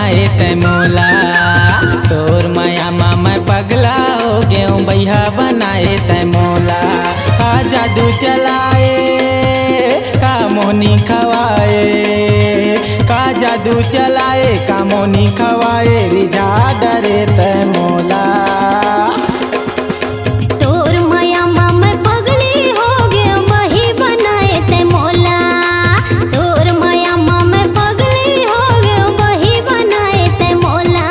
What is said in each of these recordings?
बनाए तै मोला। तोर माया माँ मैं पगला हो गया हूँ भैया बनाए तै मोला। का जादू चलाए का मोहनी खवाए, का जादू चलाए का मोहनी खवाए रिझा डरे तै मोला। तोर माया माँ मैं पगली हो गया वही बनाए तै मोला। तोर माया माँ मैं पगली हो गया वही बनाए तै मोला।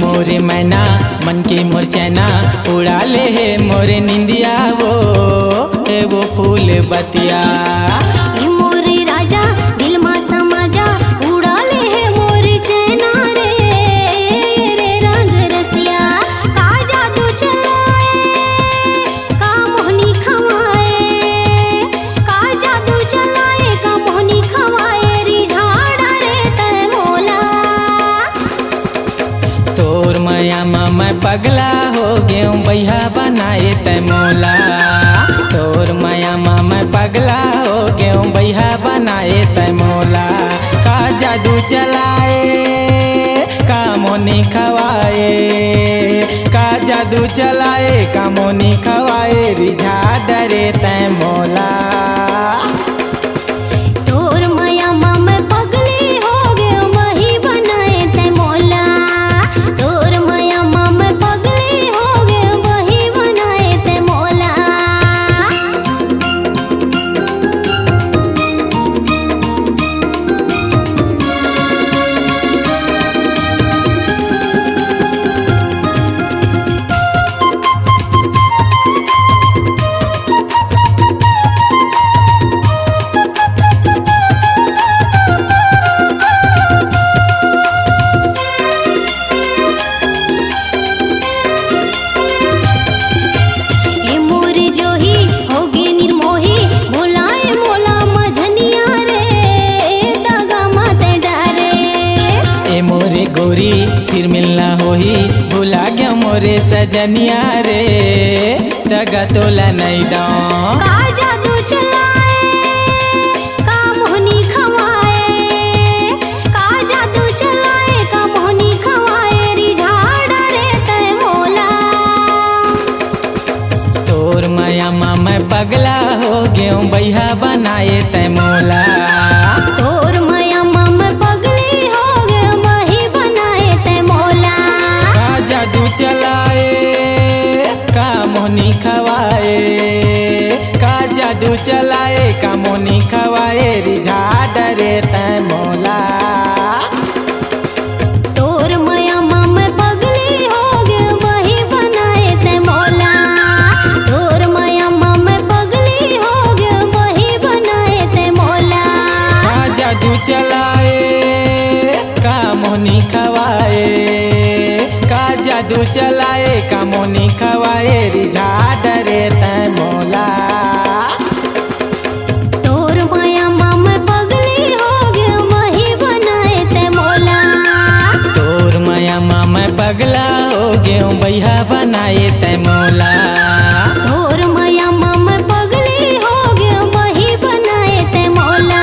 मोरे मैना मन के मोर चैना उड़ा ले है मोरे निंदिया वो फूल बतिया। ये मोरे राजा दिल मा समा जा उड़ा ले है मोर चैना रे रे रंग रसिया। का जादू चलाए का मोहनी खवाए, का जादू चलाए का मोहनी खवाए रिझा डरे तै मोला। तोर माया माँ मैं पगला हो गया हूँ भैया बनाए तै मोला। तोर माया माँ मैं पगला हो गया हूँ भैया बनाए तै मोला। का जादू चलाए का मोनी खवाए, का जादू चलाए का मोनी खवाए रिझा डरे तै मोला। तोर माया माँ मैं पगली हो गया वही बनाए तै मोला। तोर माया माँ मैं पगली हो गया वही बनाए तै मोला। ये मोर जोही होगे निर्मोही भुलाए मोला मझनिया रे दगा मत डरे। ए मोरे गोरी फिर मिलना होही भुला गया मोरे सजनिया रे तगा तोला नहीं दाऊं। का जादू चलाए का मोहनी खवाए, का जादू चलाए का मोहनी खवाए रिझा डरे तै मोला। तोर माया माँ मैं पगला हो गया हूँ भैया बनाए तै मोला। तोर माया माँ मैं पगली हो गया वही बनाए तै मोला। का जादू चलाए का मोहनी खवाए, का जादू चलाए का मोहनी खवाए रिझा डरे तै मोला। तोर माया माँ मैं पगली हो गया वही बनाए तै मोला। तोर माया माँ मैं पगली हो गया वही बनाए तै मोला। का जादू चलाए का मोहनी खवाए, का जादू चलाए का मोहनी खवाए रिझा डरे तै मोला। तोर माया माँ मैं पगली हो गया वही बनाए तै मोला। तोर माया माँ मैं पगला हो गया हूँ भैया बनाए तै मोला। तोर माया माँ मैं पगली हो गया वही बनाए तै मोला।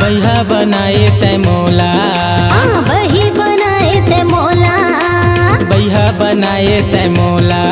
भैया बनाए तै मोला। वही बनाए तै मोला। भैया बनाए तै मोला।